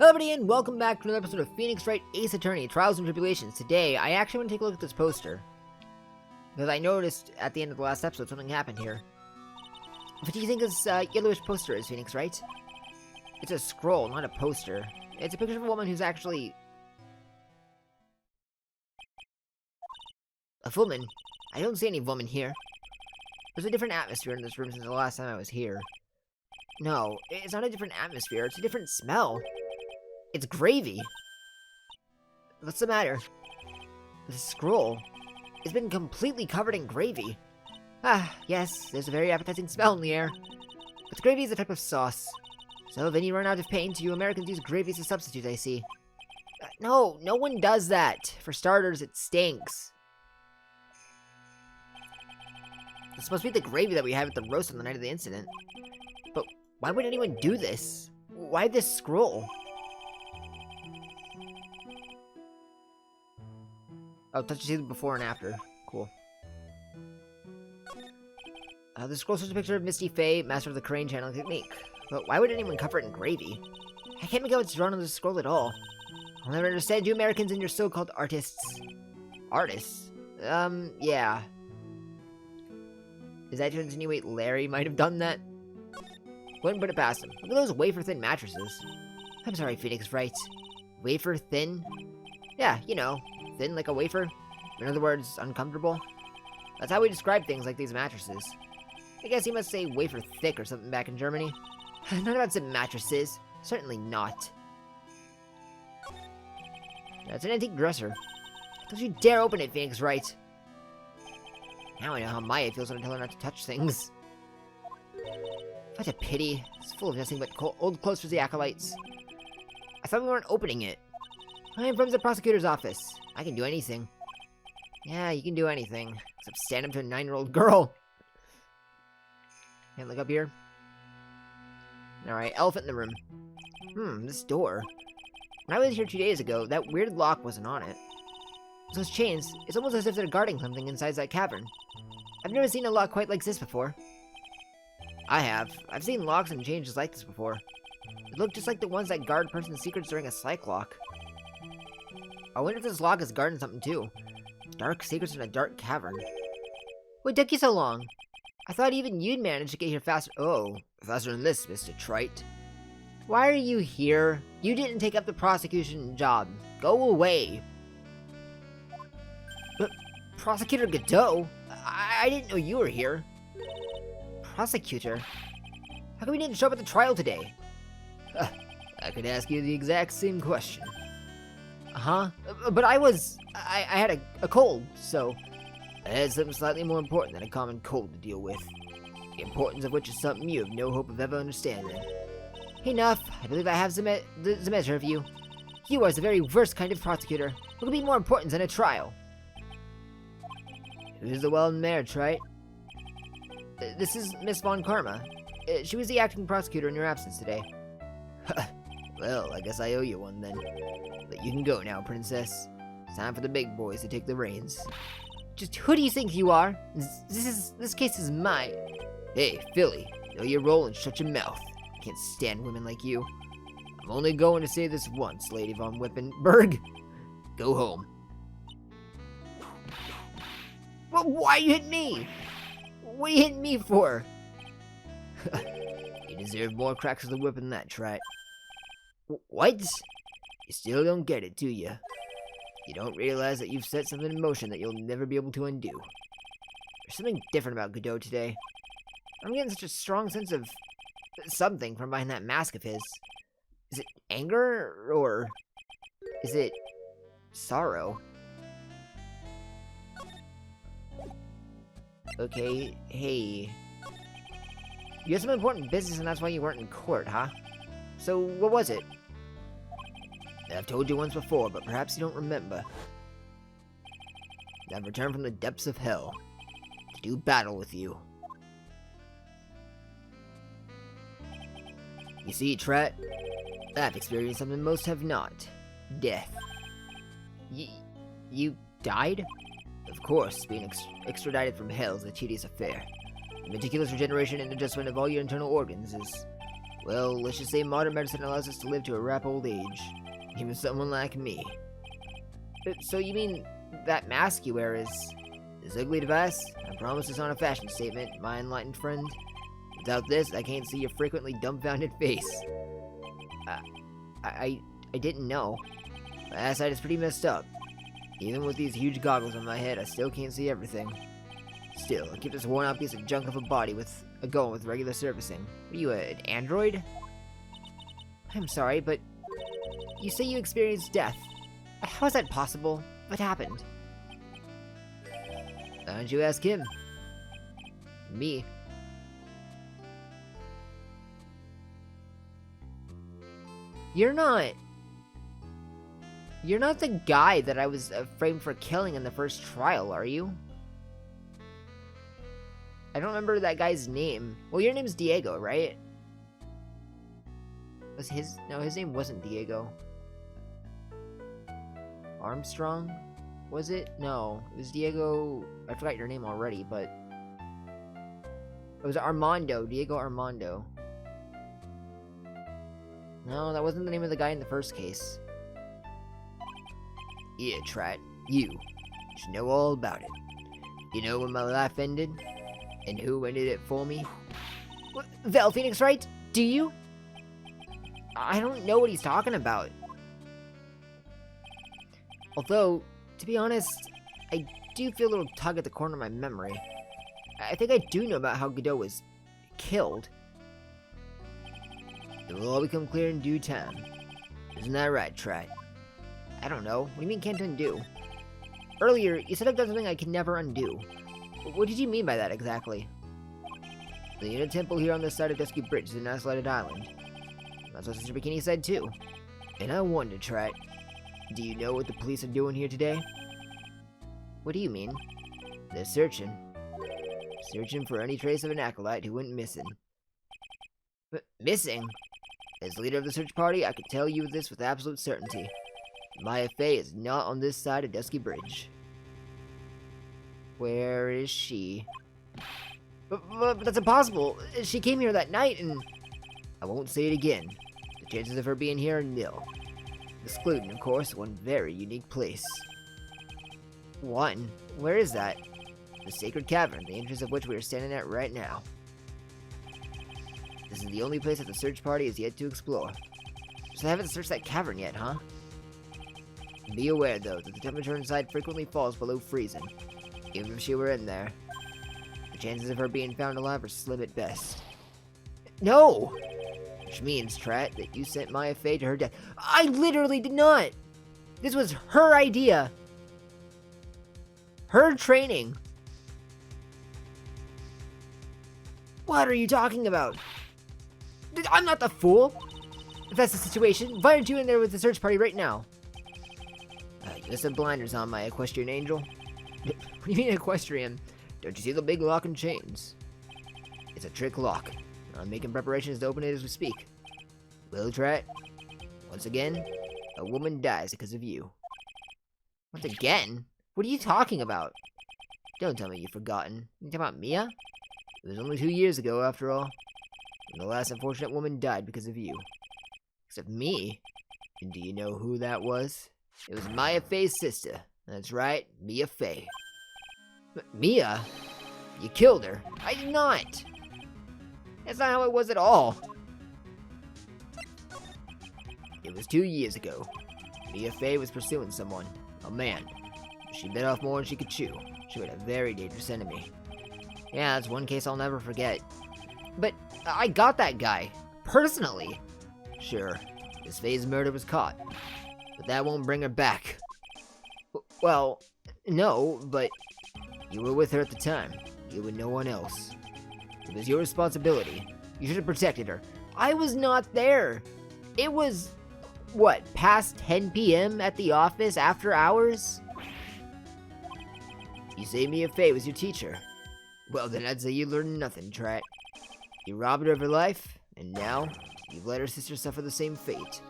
Hello everybody and welcome back to another episode of Phoenix Wright Ace Attorney, Trials and Tribulations. Today, I actually want to take a look at this poster. Because I noticed at the end of the last episode something happened here. What do you think this yellowish poster is, Phoenix Wright? It's a scroll, not a poster. It's a picture of a woman who's actually... a woman? I don't see any woman here. There's a different atmosphere in this room since the last time I was here. No, it's not a different atmosphere, it's a different smell. It's gravy. What's the matter? The scroll has been completely covered in gravy. Ah, yes, there's a very appetizing smell in the air. But gravy is a type of sauce. So when you run out of paint, you Americans use gravy as a substitute, I see. No one does that. For starters, it stinks. It's supposed to be the gravy that we had at the roast on the night of the incident. But why would anyone do this? Why this scroll? Oh, touch to see the before and after. Cool. The scroll shows a picture of Misty Faye, master of the crane channeling technique. But why would anyone cover it in gravy? I can't make out what's drawn on the scroll at all. I'll never understand you Americans and your so-called artists. Artists? Yeah. Is that to insinuate Larry might have done that? Wouldn't put it past him. Look at those wafer-thin mattresses. I'm sorry, Phoenix Wright. Wafer-thin? Yeah, you know, thin like a wafer. In other words, uncomfortable. That's how we describe things like these mattresses. I guess he must say wafer-thick or something back in Germany. Not about some mattresses. Certainly not. That's an antique dresser. Don't you dare open it, Phoenix Wright. Now I know how Maya feels when I tell her not to touch things. What a pity. It's full of nothing but old clothes for the acolytes. I thought we weren't opening it. I am from the prosecutor's office. I can do anything. Yeah, you can do anything. Except stand up to a 9-year-old girl. Can't look up here. Alright, elephant in the room. This door. When I was here 2 days ago, that weird lock wasn't on it. Those chains, it's almost as if they're guarding something inside that cavern. I've never seen a lock quite like this before. I have. I've seen locks and chains like this before. It looked just like the ones that guard person's secrets during a psych lock. I wonder if this lock is guarding something too. Dark secrets in a dark cavern. What took you so long? I thought even you'd manage to get here faster. Oh, faster than this, Mr. Trite. Why are you here? You didn't take up the prosecution job. Go away. But Prosecutor Godot? I didn't know you were here. Prosecutor? How come you didn't show up at the trial today? I could ask you the exact same question. Huh? But I had a cold, so... I had something slightly more important than a common cold to deal with. The importance of which is something you have no hope of ever understanding. Enough. I believe I have the measure of you. You are the very worst kind of prosecutor. What could be more important than a trial? Who's the well-known Trite? This is Miss Von Karma. She was the acting prosecutor in your absence today. Well, I guess I owe you one then. But you can go now, princess. It's time for the big boys to take the reins. Just who do you think you are? This case is mine. Hey, Philly, know your role and shut your mouth. I can't stand women like you. I'm only going to say this once, Lady Von Wippenberg. Go home. Well, why you hit me? What are you hitting me for? You deserve more cracks of the whip than that, Trite. What? You still don't get it, do you? You don't realize that you've set something in motion that you'll never be able to undo. There's something different about Godot today. I'm getting such a strong sense of something from behind that mask of his. Is it anger, or is it sorrow? Okay, hey. You had some important business and that's why you weren't in court, huh? So, what was it? I've told you once before, but perhaps you don't remember. I've returned from the depths of hell to do battle with you. You see, Tret, I've experienced something most have not. Death. You died? Of course, being extradited from hell is a tedious affair. The meticulous regeneration and adjustment of all your internal organs is Well, let's just say modern medicine allows us to live to a ripe old age. Even someone like me. So you mean that mask you wear is this ugly device? I promise it's not a fashion statement, my enlightened friend. Without this, I can't see your frequently dumbfounded face. I didn't know. My eyesight is pretty messed up. Even with these huge goggles on my head, I still can't see everything. Still, I keep this worn-out piece of junk of a body going with regular servicing. What are you, an android? I'm sorry, but you say you experienced death. How is that possible? What happened? Why don't you ask him? Me. You're not the guy that I was framed for killing in the first trial, are you? I don't remember that guy's name. Well, your name's Diego, right? No, his name wasn't Diego. Armstrong? Was it? No, it was Diego. I forgot your name already, but it was Armando. Diego Armando. No, that wasn't the name of the guy in the first case. Yeah, Trat, you should know all about it. You know when my life ended? And who ended it for me? What, Val Phoenix, right? Do you? I don't know what he's talking about. Although, to be honest, I do feel a little tug at the corner of my memory. I think I do know about how Godot was killed. It will all become clear in due time. Isn't that right, Trat? I don't know. What do you mean can't undo? Earlier, you said I've done something I can never undo. What did you mean by that exactly? The unit temple here on this side of Dusky Bridge is an isolated island. That's what Sister Bikini said too. And I wonder, Trat, do you know what the police are doing here today? What do you mean? They're searching. Searching for any trace of an acolyte who went missing. But missing? As leader of the search party, I can tell you this with absolute certainty. Maya Fey is not on this side of Dusky Bridge. Where is she? But that's impossible. She came here that night and... I won't say it again. The chances of her being here are nil. Excluding, of course, one very unique place. One? Where is that? The Sacred Cavern, the entrance of which we are standing at right now. This is the only place that the search party is yet to explore. So they haven't searched that cavern yet, huh? Be aware, though, that the temperature inside frequently falls below freezing. Even if she were in there, the chances of her being found alive are slim at best. No! Which means, Trat, that you sent Maya Fey to her death. I literally did not! This was her idea! Her training! What are you talking about? I'm not the fool! If that's the situation, why aren't you in there with the search party right now? You have some blinders on, my equestrian angel. What do you mean equestrian? Don't you see the big lock and chains? It's a trick lock. I'm making preparations to open it as we speak. Will Trat? Once again, a woman dies because of you. Once again? What are you talking about? Don't tell me you've forgotten. You talking about Mia? It was only 2 years ago, after all. And the last unfortunate woman died because of you. Except me. And do you know who that was? It was Maya Fey's sister. That's right, Mia Fey. Mia? You killed her. I did not. That's not how it was at all. It was 2 years ago. Mia Fey was pursuing someone. A man. She bit off more than she could chew. She had a very dangerous enemy. Yeah, that's one case I'll never forget. But I got that guy. Personally. Sure, Miss Fey's murder was caught. But that won't bring her back. Well, no, but you were with her at the time. You and no one else. It was your responsibility. You should have protected her. I was not there. It was, what, past 10 p.m. at the office after hours? You say Mia Fey was your teacher. Well, then I'd say you learned nothing, Trat. You robbed her of her life, and now you've let her sister suffer the same fate.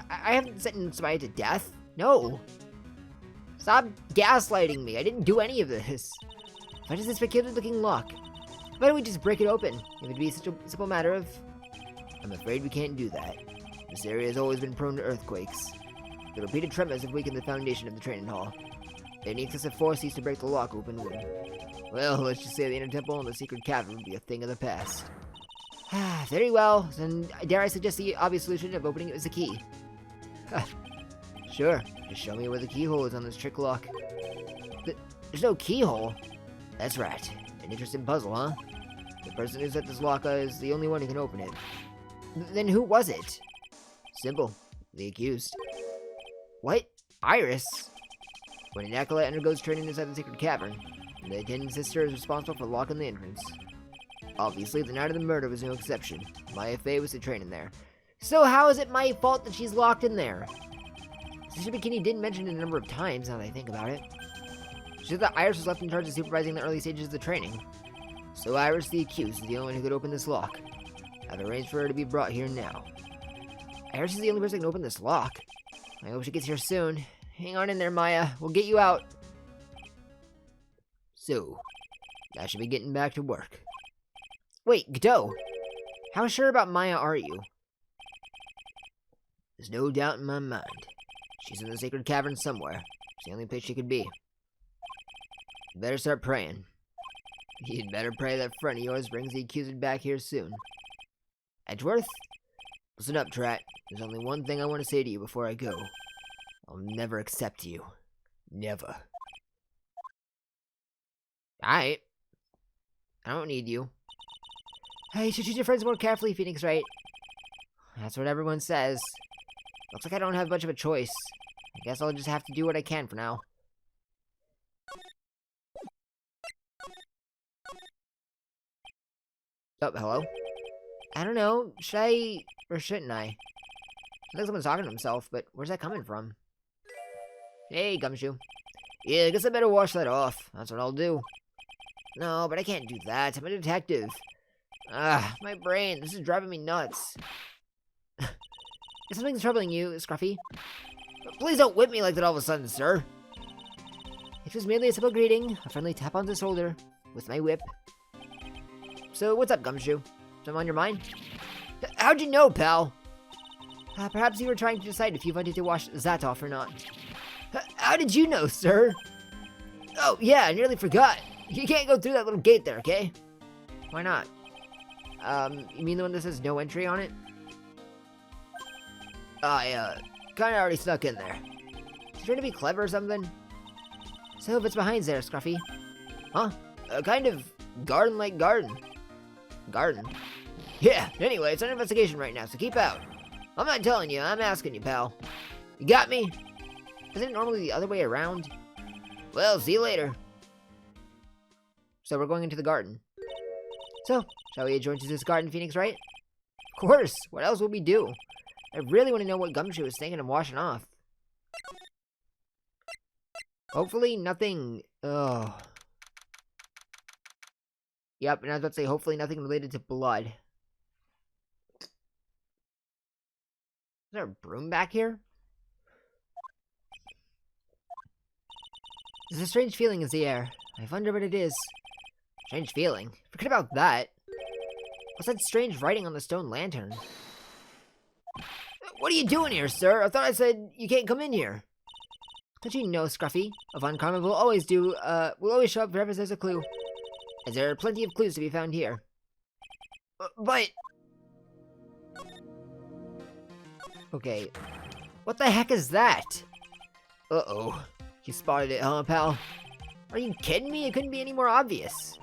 I haven't sentenced somebody to death. No. Stop gaslighting me. I didn't do any of this. Why does this peculiar looking lock? Why don't we just break it open? If it'd be such a simple matter of... I'm afraid we can't do that. This area has always been prone to earthquakes. The repeated tremors have weakened the foundation of the training hall. Any excessive force used to break the lock open would... Well, let's just say the inner temple and the secret cavern would be a thing of the past. Very well, then dare I suggest the obvious solution of opening it was the key? Sure, just show me where the keyhole is on this trick lock. There's no keyhole? That's right. An interesting puzzle, huh? The person who set this lock is the only one who can open it. Then who was it? Simple. The accused. What? Iris? When an acolyte undergoes training inside the secret cavern, the attending sister is responsible for locking the entrance. Obviously, the night of the murder was no exception. Maya Fey was to train in there. So how is it my fault that she's locked in there? Sister Bikini did mention it a number of times, now that I think about it. She said that Iris was left in charge of supervising the early stages of the training. So Iris, the accused, is the only one who could open this lock. I've arranged for her to be brought here now. Iris is the only person who can open this lock. I hope she gets here soon. Hang on in there, Maya. We'll get you out. So, I should be getting back to work. Wait, Godot. How sure about Maya are you? There's no doubt in my mind. She's in the sacred cavern somewhere. It's the only place she could be. You better start praying. You'd better pray that friend of yours brings the accused back here soon. Edgeworth? Listen up, Trat. There's only one thing I want to say to you before I go. I'll never accept you. Never. Alright. I don't need you. Hey, you should choose your friends more carefully, Phoenix Wright. That's what everyone says. Looks like I don't have much of a choice. I guess I'll just have to do what I can for now. Oh, hello? I don't know. Should I... or shouldn't I? I think someone's talking to himself, but where's that coming from? Hey, Gumshoe. Yeah, I guess I better wash that off. That's what I'll do. No, but I can't do that. I'm a detective. My brain. This is driving me nuts. If something's troubling you, Scruffy, please don't whip me like that all of a sudden, sir. It was merely a simple greeting, a friendly tap on the shoulder, with my whip. So, what's up, Gumshoe? Something on your mind? How'd you know, pal? Perhaps you were trying to decide if you wanted to wash that off or not. How did you know, sir? Oh, yeah, I nearly forgot. You can't go through that little gate there, okay? Why not? You mean the one that says no entry on it? I, kinda already snuck in there. You trying to be clever or something? So, what's behind there, Scruffy? Huh? A kind of garden-like garden. Garden? Yeah, anyway, it's an investigation right now, so keep out. I'm not telling you, I'm asking you, pal. You got me? Isn't it normally the other way around? Well, see you later. So we're going into the garden. So, shall we adjourn to this garden, Phoenix, right? Of course, what else would we do? I really want to know what Gumshoe is thinking of washing off. Hopefully nothing... Ugh. Yep, and I was about to say, hopefully nothing related to blood. Is there a broom back here? There's a strange feeling in the air. I wonder what it is. Strange feeling? Forget about that. What's that strange writing on the stone lantern? What are you doing here, sir? I thought I said you can't come in here. Don't you know, Scruffy? A Von Karma will always show up wherever there's a clue. As there are plenty of clues to be found here. But... Okay. What the heck is that? Uh-oh. You spotted it, huh, pal? Are you kidding me? It couldn't be any more obvious.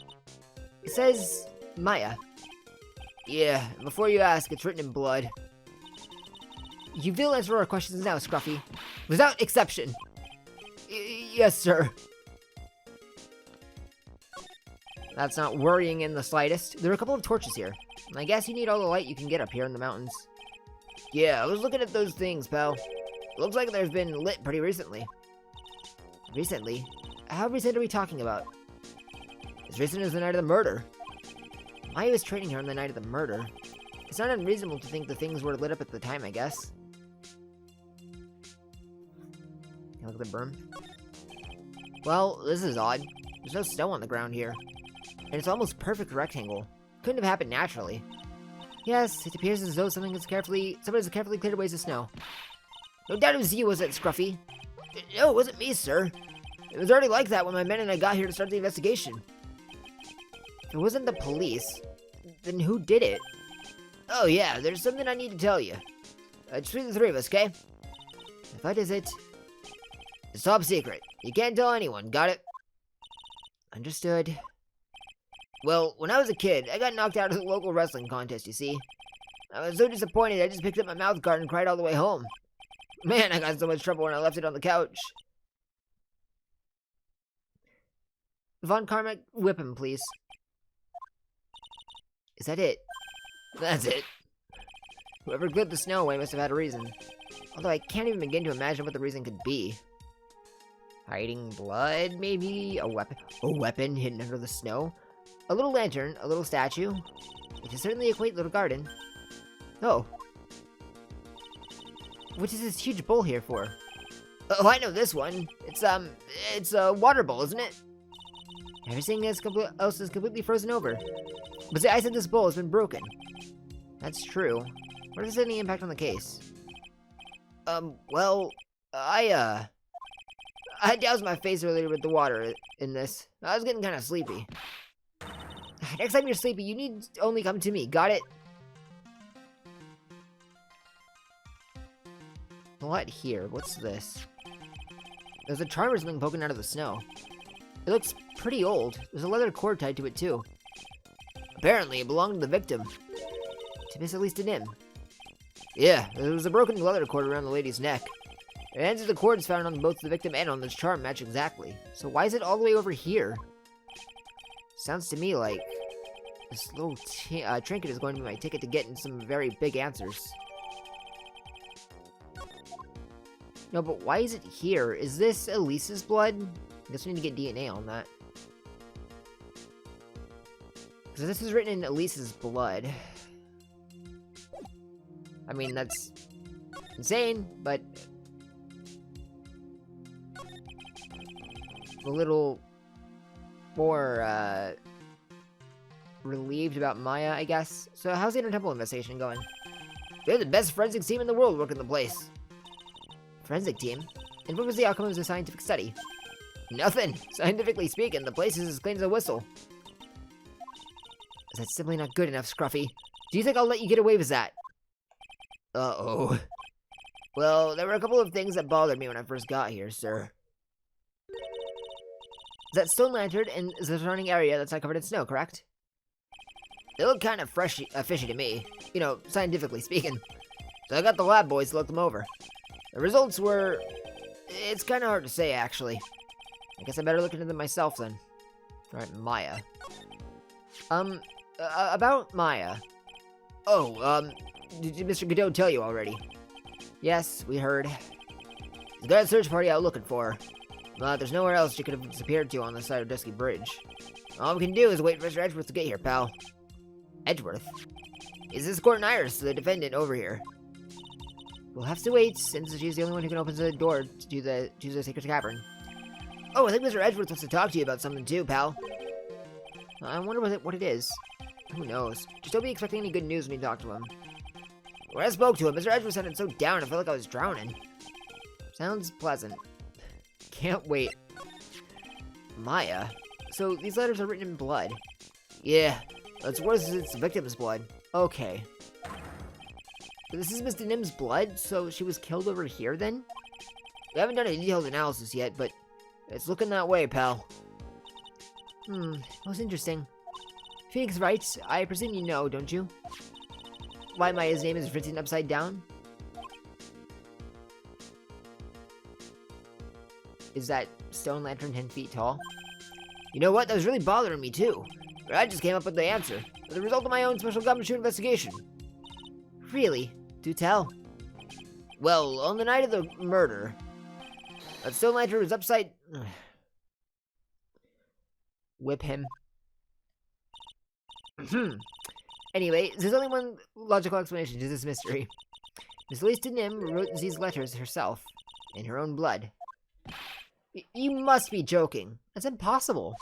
It says... Maya. Yeah, before you ask, it's written in blood. You will answer our questions now, Scruffy. Without exception. Yes, sir. That's not worrying in the slightest. There are a couple of torches here. I guess you need all the light you can get up here in the mountains. Yeah, I was looking at those things, pal. Looks like they've been lit pretty recently. Recently? How recent are we talking about? As recent as the night of the murder. Maya was training here on the night of the murder. It's not unreasonable to think the things were lit up at the time, I guess. Look at the broom. Well, this is odd. There's no snow on the ground here. and it's almost perfect rectangle. Couldn't have happened naturally. Yes, it appears as though somebody has carefully cleared away the snow. No doubt it was you, was it, Scruffy? No, it wasn't me, sir. It was already like that when my men and I got here to start the investigation. If it wasn't the police, then who did it? Oh yeah, there's something I need to tell you. It's between the three of us, okay? What is it? It's top secret. You can't tell anyone, got it? Understood. Well, when I was a kid, I got knocked out of the local wrestling contest, you see. I was so disappointed I just picked up my mouth guard and cried all the way home. Man, I got in so much trouble when I left it on the couch. Von Carmack, whip him, please. Is that it? That's it. Whoever cleared the snow away must have had a reason. Although I can't even begin to imagine what the reason could be. Hiding blood, maybe? A weapon? A weapon hidden under the snow? A little lantern, a little statue. It is certainly a quaint little garden. Oh. What is this huge bowl here for? Oh, I know this one. It's a water bowl, isn't it? Everything else is completely frozen over. But the ice in this bowl has been broken. That's true. What is any impact on the case? Well, I doused my face earlier with the water in this. I was getting kind of sleepy. Next time you're sleepy, you need to only come to me, got it? What here? What's this? There's a charm or something poking out of the snow. It looks pretty old. There's a leather cord tied to it, too. Apparently, it belonged to the victim. To Miss Elise Denim. Yeah, there was a broken leather cord around the lady's neck. The ends of the cords found on both the victim and on this charm match exactly. So why is it all the way over here? Sounds to me like this little trinket is going to be my ticket to getting some very big answers. No, but why is it here? Is this Elise's blood? I guess we need to get DNA on that. Because this is written in Elise's blood. I mean, that's insane, but a little more, relieved about Maya, I guess. So how's the Inner Temple investigation going? They're the best forensic team in the world working the place. Forensic team? And what was the outcome of the scientific study? Nothing. Scientifically speaking, the place is as clean as a whistle. That's simply not good enough, Scruffy. Do you think I'll let you get away with that? Uh-oh. Well, there were a couple of things that bothered me when I first got here, sir. That stone lantern and the surrounding area that's not covered in snow, correct? They look kind of fishy to me. You know, scientifically speaking. So I got the lab boys to look them over. The results were... It's kind of hard to say, actually. I guess I better look into them myself, then. Alright, Maya. About Maya. Oh, did Mr. Godot tell you already? Yes, we heard. He's got a search party out looking for her. But there's nowhere else she could have disappeared to on the side of Dusky Bridge. All we can do is wait for Mr. Edgeworth to get here, pal. Edgeworth? Is this Court Iris, the defendant, over here? We'll have to wait, since she's the only one who can open the door to the Sacred Cavern. Oh, I think Mr. Edgeworth wants to talk to you about something too, pal. I wonder what it is. Who knows? Just don't be expecting any good news when you talk to him. When I spoke to him, Mr. Edgeworth sounded so down I felt like I was drowning. Sounds pleasant. Can't wait. Maya? So these letters are written in blood? Yeah, that's worse as it's the victim's blood. Okay. This is Miss Denim's blood, so she was killed over here then? We haven't done a detailed analysis yet, but it's looking that way, pal. Most interesting. Phoenix Wright, I presume you know, don't you? Why Maya's name is written upside down? Is that stone lantern 10 feet tall? You know what? That was really bothering me too. But I just came up with the answer. As a result of my own special government investigation. Really? Do tell. Well, on the night of the murder, that stone lantern was upside... Whip him. Anyway, there's only one logical explanation to this mystery. Miss Elise Denim wrote these letters herself, in her own blood. You must be joking. That's impossible.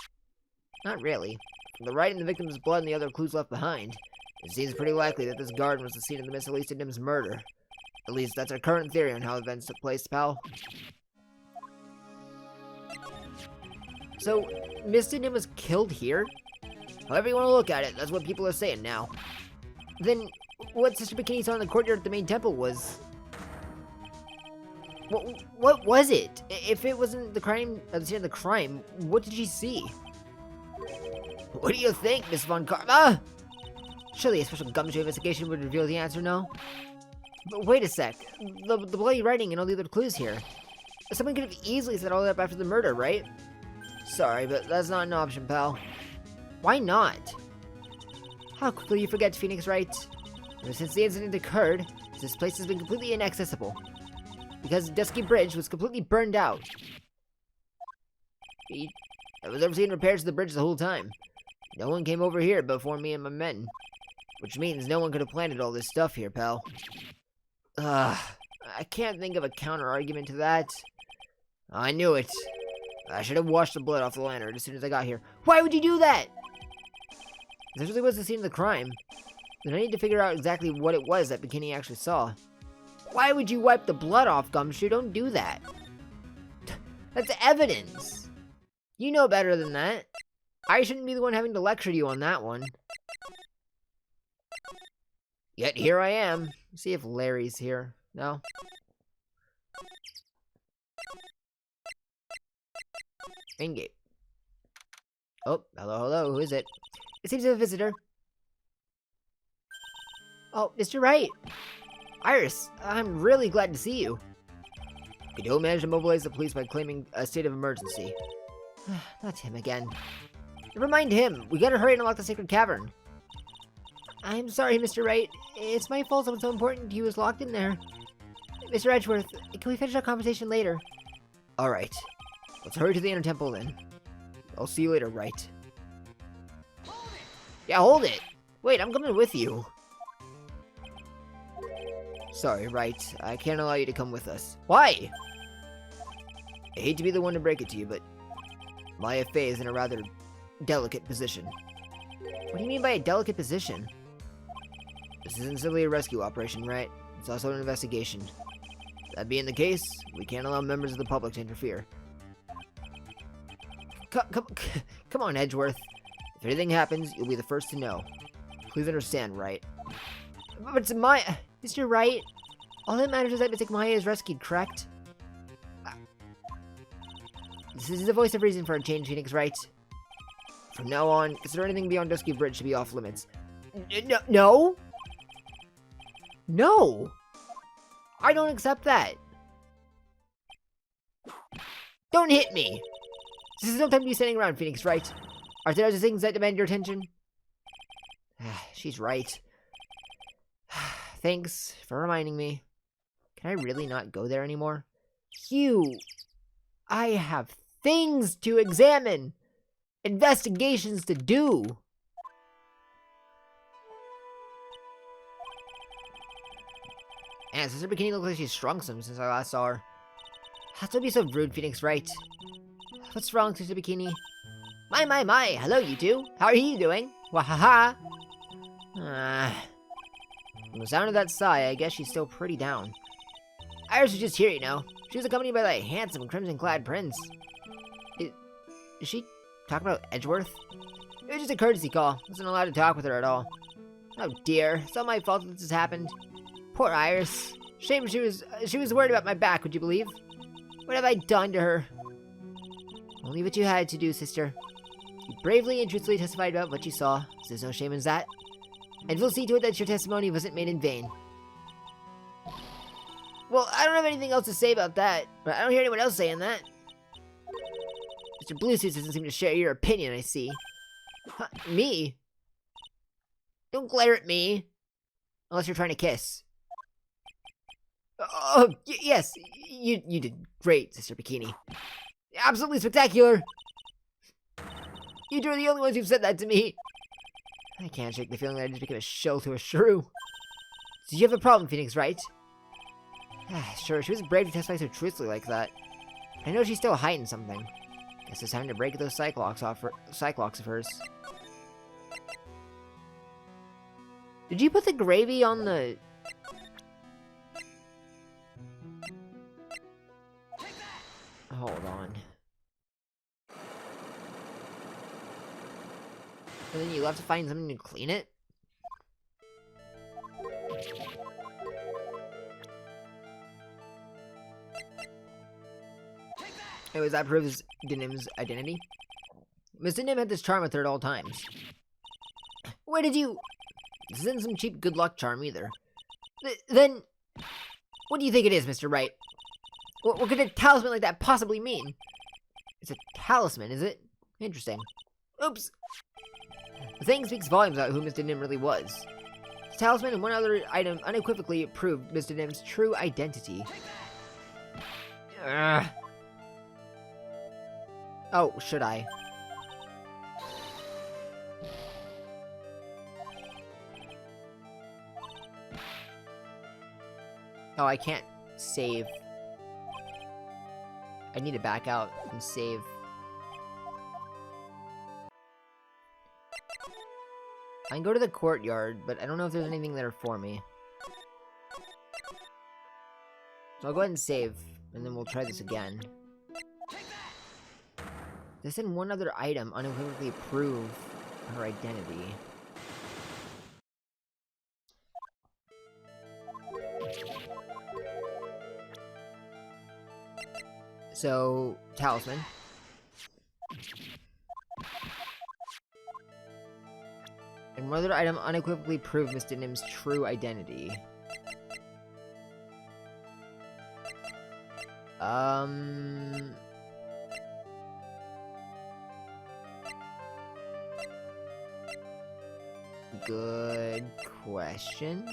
Not really. Of The Wright and the victim's blood and the other clues left behind, it seems pretty likely that this garden was the scene of the Miss Elise and Dim's murder. At least that's our current theory on how events took place, pal. So, Miss Dim was killed here? However you want to look at it, that's what people are saying now. Then, what Sister Bikini saw in the courtyard at the main temple was... What was it? If it wasn't the crime, the scene of the crime, what did she see? What do you think, Miss Von Karma? Surely a special gumshoe investigation would reveal the answer, no? But wait a sec. The bloody writing and all the other clues here. Someone could have easily set all that up after the murder, right? Sorry, but that's not an option, pal. Why not? How quickly you forget, Phoenix Wright. Ever since the incident occurred, this place has been completely inaccessible. Because Dusky Bridge was completely burned out. I was overseeing repairs to the bridge the whole time. No one came over here before me and my men. Which means no one could have planted all this stuff here, pal. I can't think of a counter-argument to that. I knew it. I should have washed the blood off the lantern as soon as I got here. Why would you do that? If this really was the scene of the crime, then I need to figure out exactly what it was that Bikini actually saw. Why would you wipe the blood off, Gumshoe? Don't do that. That's evidence. You know better than that. I shouldn't be the one having to lecture you on that one. Yet here I am. Let's see if Larry's here. No? Main gate. Oh, hello, who is it? It seems to be a visitor. Oh, Mr. Wright. Iris, I'm really glad to see you. Godot managed to mobilize the police by claiming a state of emergency. Not him again. Never mind him. We gotta hurry and unlock the sacred cavern. I'm sorry, Mr. Wright. It's my fault someone so important to you was locked in there. Mr. Edgeworth, can we finish our conversation later? Alright. Let's hurry to the inner temple then. I'll see you later, Wright. Yeah, hold it! Wait, I'm coming with you. Sorry, Wright. I can't allow you to come with us. Why? I hate to be the one to break it to you, but Maya Fey is in a rather delicate position. What do you mean by a delicate position? This isn't simply a rescue operation, right? It's also an investigation. That being the case, we can't allow members of the public to interfere. Come on, Edgeworth. If anything happens, you'll be the first to know. Please understand, Wright. But it's Maya... Mr. Wright, all that matters is that Mystic Maya is rescued, correct? This is the voice of reason for a change, Phoenix Wright. From now on, consider anything beyond Dusky Bridge to be off limits. No? No! I don't accept that. Don't hit me! This is no time to be standing around, Phoenix Wright. Are there other things that demand your attention? She's right. Thanks for reminding me. Can I really not go there anymore? I have things to examine! Investigations to do! And Sister Bikini looks like she's shrunk some since I last saw her. How to be so rude, Phoenix Wright? What's wrong, Sister Bikini? My, hello you two. How are you doing? Wahaha! From the sound of that sigh, I guess she's still pretty down. Iris was just here, you know. She was accompanied by that handsome crimson-clad prince. Is she talking about Edgeworth? It was just a courtesy call. I wasn't allowed to talk with her at all. Oh dear, it's all my fault that this has happened. Poor Iris. Shame she was worried about my back, would you believe? What have I done to her? Only what you had to do, sister. You bravely and truthfully testified about what you saw, so there's no shame in that. And we'll see to it that your testimony wasn't made in vain. Well, I don't have anything else to say about that, but I don't hear anyone else saying that. Mr. Bluesuits doesn't seem to share your opinion, I see. Huh, me? Don't glare at me. Unless you're trying to kiss. Oh, yes, you did great, Sister Bikini. Absolutely spectacular! You two are the only ones who've said that to me. I can't shake the feeling that I just became a shell to a shrew. So you have a problem, Phoenix, right? Sure, she was brave to testify so truthfully like that. I know she's still hiding something. Guess it's time to break those cyclops of hers. Did you put the gravy on the... Hold on. And then you have to find something to clean it? Anyways, that proves Dinim's identity. Miss Dinim had this charm with her at all times. Where did you... This isn't some cheap good luck charm either. Then... What do you think it is, Mr. Wright? What could a talisman like that possibly mean? It's a talisman, is it? Interesting. Oops! The thing speaks volumes about who Mr. Nim really was. The talisman and one other item unequivocally proved Mr. Nim's true identity. Oh, should I? Oh, I can't save. I need to back out and save. I can go to the courtyard, but I don't know if there's anything there for me. So I'll go ahead and save, and then we'll try this again. This and one other item unequivocally prove her identity. So, talisman. And one other item unequivocally proved Mr. Nim's true identity. Good question.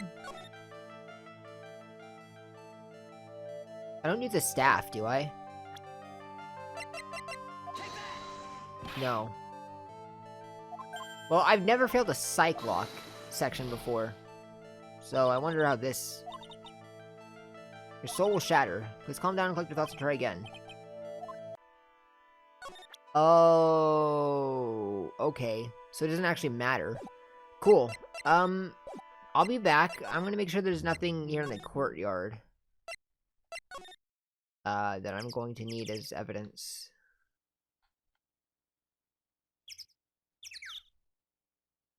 I don't need the staff, do I? No. Well, I've never failed a psych lock section before. So I wonder how this... Your soul will shatter. Please calm down and collect your thoughts and try again. Oh... Okay. So it doesn't actually matter. Cool. I'll be back. I'm gonna make sure there's nothing here in the courtyard. That I'm going to need as evidence.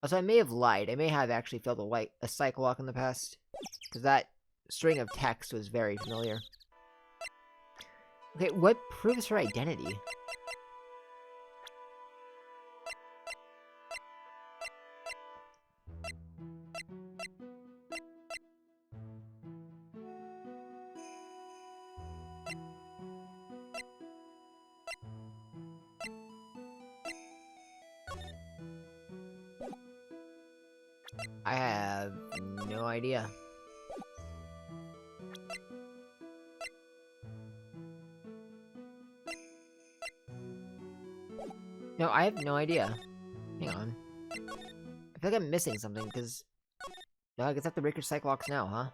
Also, I may have lied. I may have actually failed a cycle lock in the past. Because that string of text was very familiar. Okay, what proves her identity? I have no idea. No, I have no idea. Hang on. I feel like I'm missing something, because... No, I guess I have to break your Cyclops now, huh?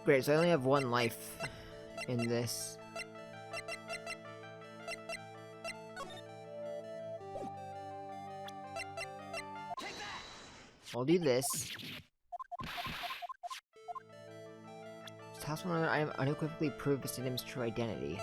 Great, so I only have one life in this. I'll do this. Tell someone that I am unequivocally proved Mr. Nim's true identity.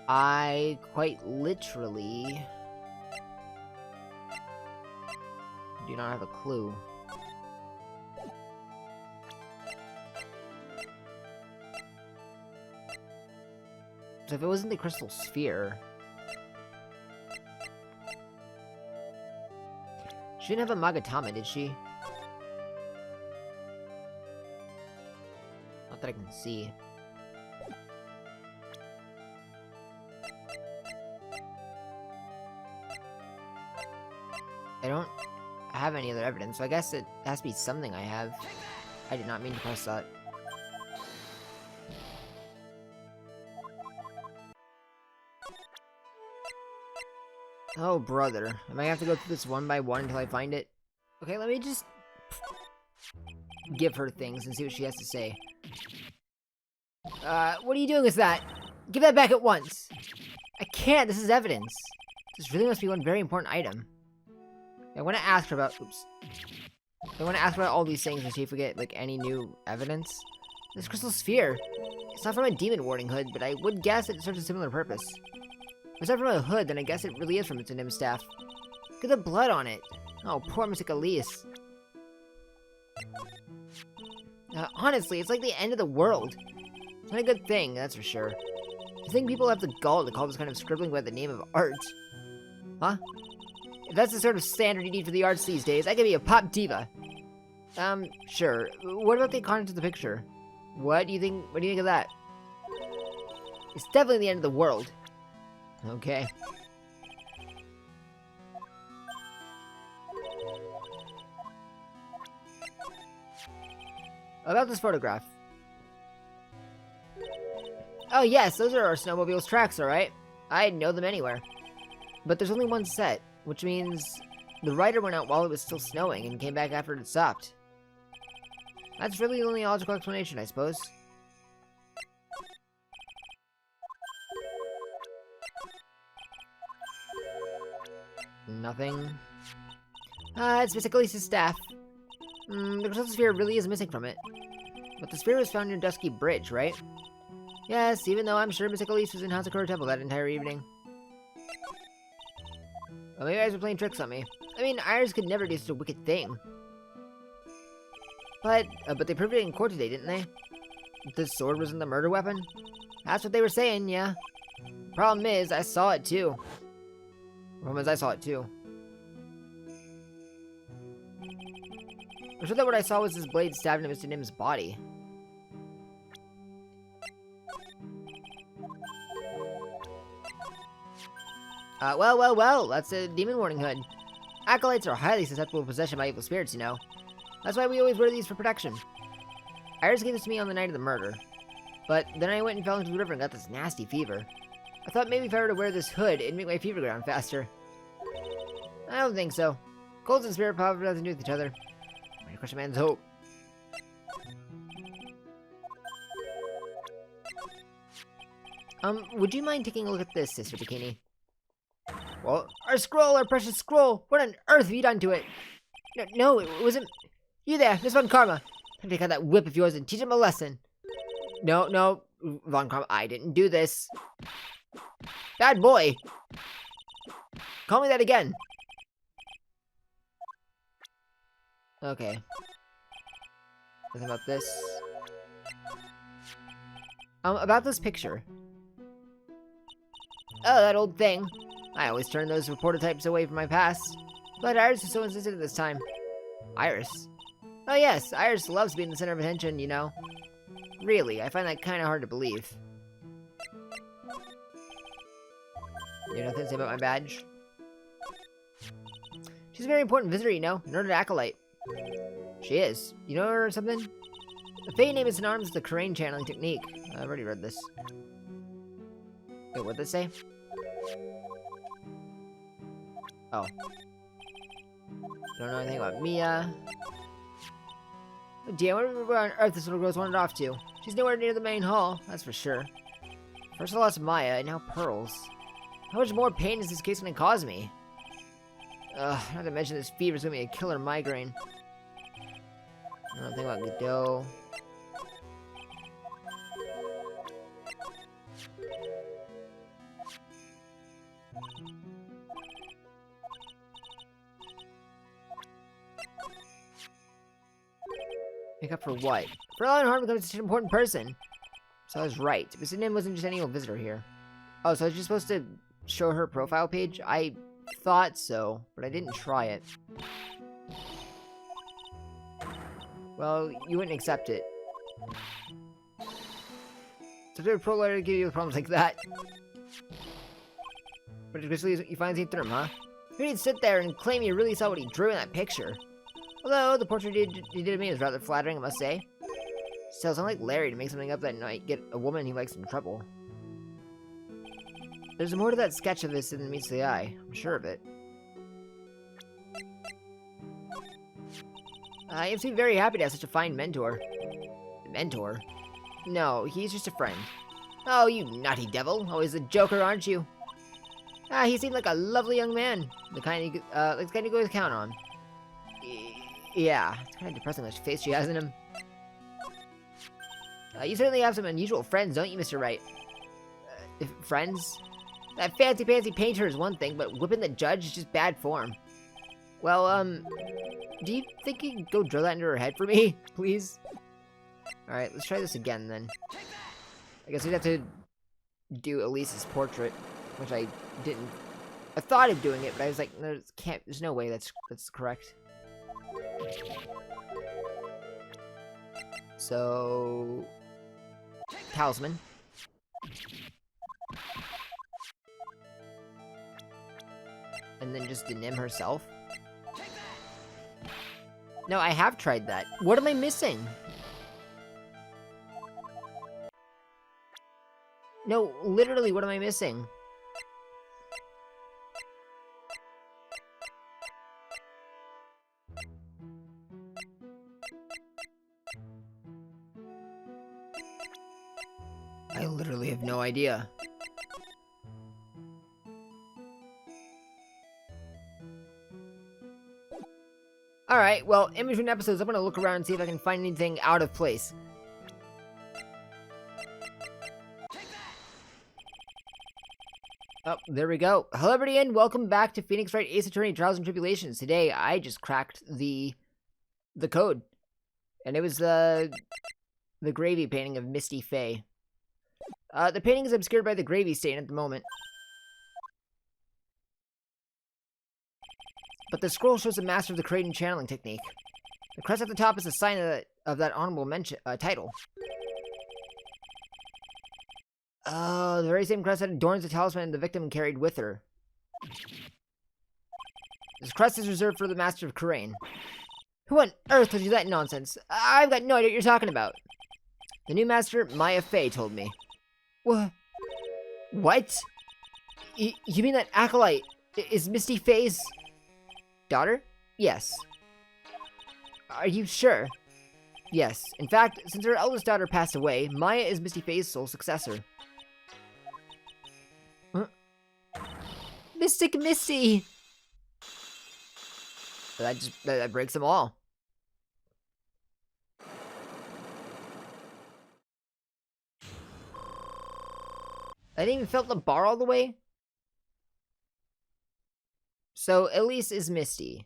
I quite literally do not have a clue. So if it wasn't the crystal sphere... She didn't have a Magatama, did she? Not that I can see. I don't have any other evidence, so I guess it has to be something I have. I did not mean to press that. Oh, brother. Am I gonna have to go through this one by one until I find it? Okay, let me just give her things and see what she has to say. What are you doing with that? Give that back at once! I can't, this is evidence. This really must be one very important item. I want to ask her about, oops. I want to ask her about all these things and see if we get, like, any new evidence. This crystal sphere. It's not from a demon warding hood, but I would guess it serves a similar purpose. If it's not from a hood, then I guess it really is from its Nim staff. Look at the blood on it. Oh, poor Mystic Elise. Honestly, it's like the end of the world. It's not a good thing, that's for sure. I think people have the gall to call this kind of scribbling by the name of art. Huh? If that's the sort of standard you need for the arts these days, I could be a pop diva. Sure. What about the content of the picture? What do you think of that? It's definitely the end of the world. Okay. About this photograph. Oh yes, those are our snowmobile's tracks, alright? I'd know them anywhere. But there's only one set, which means the writer went out while it was still snowing and came back after it stopped. That's really the only logical explanation, I suppose. Nothing. It's Mystic Elise's staff. The crystal sphere really is missing from it. But the sphere was found near Dusky Bridge, right? Yes, even though I'm sure Mystic Elise was in Hazakura Temple that entire evening. Well, maybe you guys were playing tricks on me. I mean, Iris could never do such a wicked thing. But they proved it in court today, didn't they? This sword wasn't the murder weapon? That's what they were saying, yeah. Problem is, I saw it too. Problem is, I saw it too. I'm sure that what I saw was this blade stabbed into Mr. Nim's body. Well, that's a demon warning hood. Acolytes are highly susceptible to possession by evil spirits, you know. That's why we always wear these for protection. Iris gave this to me on the night of the murder. But then I went and fell into the river and got this nasty fever. I thought maybe if I were to wear this hood, it'd make my fever go down faster. I don't think so. Colds and spirit power have nothing to do with each other. Why do you crush a man's hope? Would you mind taking a look at this, Sister Bikini? Well, our scroll, our precious scroll! What on earth have you done to it? No, it wasn't... You there, Miss Von Karma! Time to take out that whip of yours and teach him a lesson. No, Von Karma, I didn't do this. Bad boy! Call me that again. Okay. Nothing about this. About this picture. Oh, that old thing. I always turn those prototypes away from my past. But Iris is so insistent this time. Iris? Oh yes, Iris loves being the center of attention, you know. Really, I find that kind of hard to believe. You have nothing to say about my badge? She's a very important visitor, you know, an ordered acolyte. She is. You know her or something? The Fey name is synonymous with the Crane channeling technique. I've already read this. Wait, what'd this say? Oh. Don't know anything about Mia. Oh dear, I wonder where on earth this little girl's wandered off to. She's nowhere near the main hall, that's for sure. First I lost Maya, and now Pearls. How much more pain is this case gonna cause me? Not to mention this fever's gonna be a killer migraine. I don't think about Godot. Make up for what? For allowing harm becomes such an important person. So I was right. Mr. Nim wasn't just any old visitor here. Oh, so I was just supposed to show her profile page? I thought so, but I didn't try it. Well, you wouldn't accept it. It's a bit of pro letter to give you problems like that. But basically, you finally see through him, huh? You didn't sit there and claim you really saw what he drew in that picture. Although, the portrait he did of me is rather flattering, I must say. Still, it's unlike Larry to make something up that might get a woman he likes in trouble. There's more to that sketch of this than meets the eye. I'm sure of it. I am very happy to have such a fine mentor. Mentor? No, he's just a friend. Oh, you naughty devil. Always a joker, aren't you? He seemed like a lovely young man. The kind you go to count on. Yeah, it's kind of depressing how much face she has in him. You certainly have some unusual friends, don't you, Mr. Wright? Friends? That fancy-pantsy painter is one thing, but whipping the judge is just bad form. Well, do you think you can go drill that into her head for me, please? Alright, let's try this again, then. I guess we'd have to do Elise's portrait, which I didn't. I thought of doing it, but I was like, there's no way that's correct. So, talisman. And then just Denim herself. No, I have tried that. What am I missing? No, literally, what am I missing? I literally have no idea. Alright, well, in between episodes, I'm gonna look around and see if I can find anything out of place. Oh, there we go. Hello, everybody, and welcome back to Phoenix Wright Ace Attorney Trials and Tribulations. Today, I just cracked the code. And it was the gravy painting of Misty Faye. The painting is obscured by the gravy stain at the moment. But the scroll shows the master of the Kraden channeling technique. The crest at the top is a sign of that honorable mention title. Oh, the very same crest that adorns the talisman the victim carried with her. This crest is reserved for the master of Kraden. Who on earth told you that nonsense? I've got no idea what you're talking about. The new master, Maya Fey, told me. What? You mean that acolyte is Misty Faye's daughter? Yes. Are you sure? Yes. In fact, since her eldest daughter passed away, Maya is Misty Faye's sole successor. Mystic Misty! That breaks them all. I didn't even felt the bar all the way. So, Elise is Misty.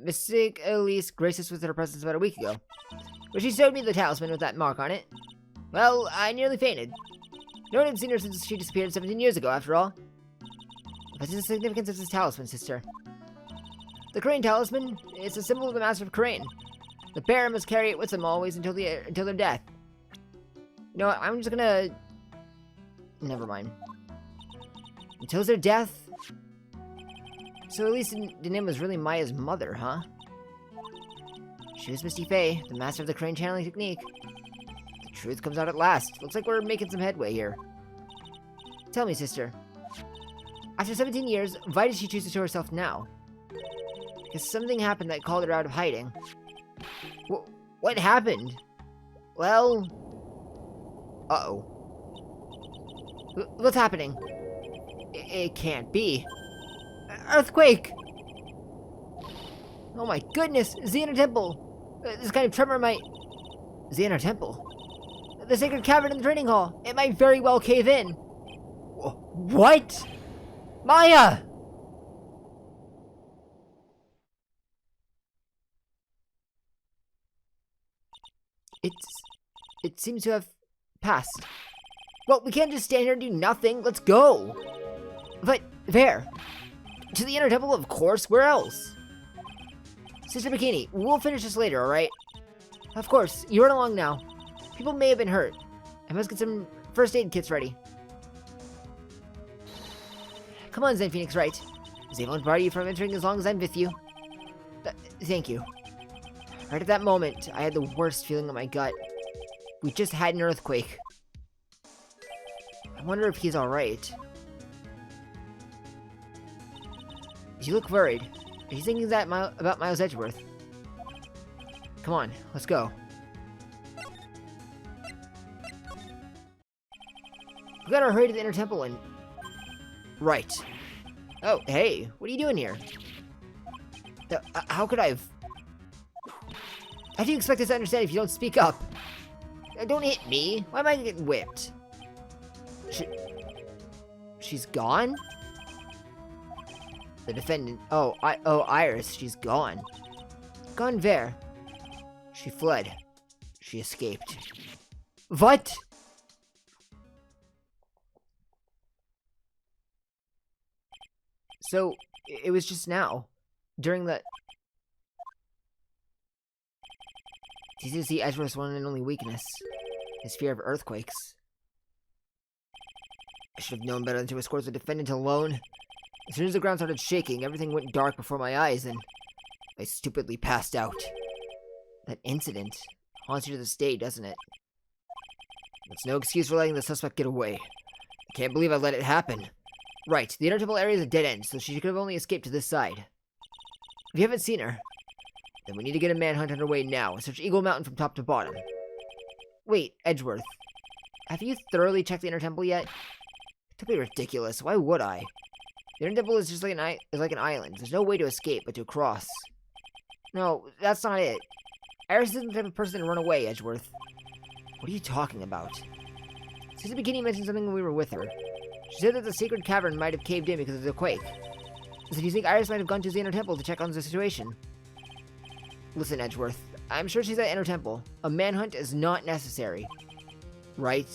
Mystic Elise graced us with her presence about a week ago. But she showed me the talisman with that mark on it. Well, I nearly fainted. No one had seen her since she disappeared 17 years ago, after all. What is the significance of this talisman, sister? The Kraden talisman is a symbol of the master of Kraden. The bearer must carry it with them always until their death. You know what, I'm just gonna... Never mind. Until their death? So Elise Denim was really Maya's mother, huh? She was Misty Faye, the master of the Kraden channeling technique. The truth comes out at last. Looks like we're making some headway here. Tell me, sister. After 17 years, why did she choose to show herself now? Because something happened that called her out of hiding. What happened? Well... Uh-oh. What's happening? It can't be. Earthquake! Oh my goodness! Xehanort Temple! This kind of tremor might... Xehanort Temple? The sacred cavern in the training hall! It might very well cave in! What? Maya! It seems to have passed. Well, we can't just stand here and do nothing. Let's go! But, there! To the inner temple, of course. Where else? Sister Bikini, we'll finish this later, alright? Of course. You run along now. People may have been hurt. I must get some first aid kits ready. Come on, Zen Phoenix Wright. Is able to bar you from entering as long as I'm with you. Thank you. Right at that moment, I had the worst feeling in my gut. We just had an earthquake. I wonder if he's alright. You look worried. Are you thinking that about Miles Edgeworth? Come on, let's go. We gotta hurry to the inner temple and... Right. Oh, hey, what are you doing here? How could I have... How do you expect us to understand if you don't speak up? Don't hit me. Why am I getting whipped? She's gone? The defendant... Oh, Iris, she's gone. Gone where? She fled. She escaped. What? So, it was just now. During the... It's easy to see Edgeworth's one and only weakness. His fear of earthquakes. I should have known better than to escort the defendant alone. As soon as the ground started shaking, everything went dark before my eyes, and I stupidly passed out. That incident haunts you to this day, doesn't it? That's no excuse for letting the suspect get away. I can't believe I let it happen. Right, the inner temple area is a dead end, so she could have only escaped to this side. If you haven't seen her, then we need to get a manhunt underway now and search Eagle Mountain from top to bottom. Wait, Edgeworth, have you thoroughly checked the inner temple yet? Don't be ridiculous. Why would I? The inner temple is just like an island. There's no way to escape but to cross. No, that's not it. Iris isn't the type of person to run away, Edgeworth. What are you talking about? Since the beginning, you mentioned something when we were with her. She said that the sacred cavern might have caved in because of the quake. So do you think Iris might have gone to the inner temple to check on the situation? Listen, Edgeworth. I'm sure she's at inner temple. A manhunt is not necessary. Right?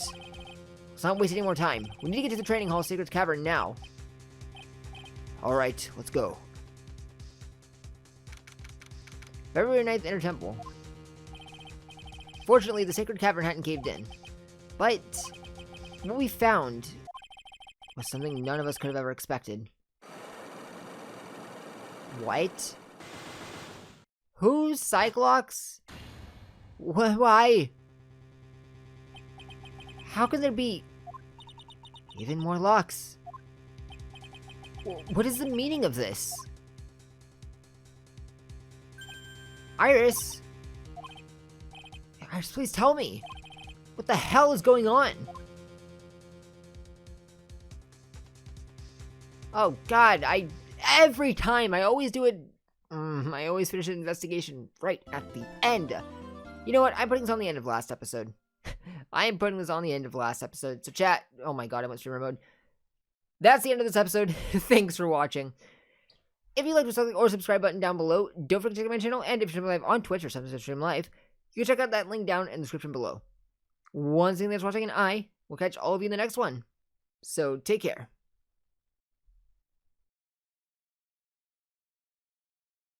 Let's not waste any more time. We need to get to the training hall sacred cavern now. Alright, let's go. February 9th, inner temple. Fortunately, the sacred cavern hadn't caved in. But what we found was something none of us could have ever expected. What? Who's Cyclops? Why? How can there be even more locks? What is the meaning of this? Iris? Iris, please tell me. What the hell is going on? Oh god, every time I always do it. I always finish an investigation right at the end. You know what? I'm putting this on the end of last episode. I am putting this on the end of last episode. So chat. Oh my god, I went streamer mode. That's the end of this episode. Thanks for watching. If you liked something, or subscribe button down below. Don't forget to check out my channel. And if you're streaming live on Twitch or something to stream live, you can check out that link down in the description below. Once again, thanks for watching, and I will catch all of you in the next one. So take care.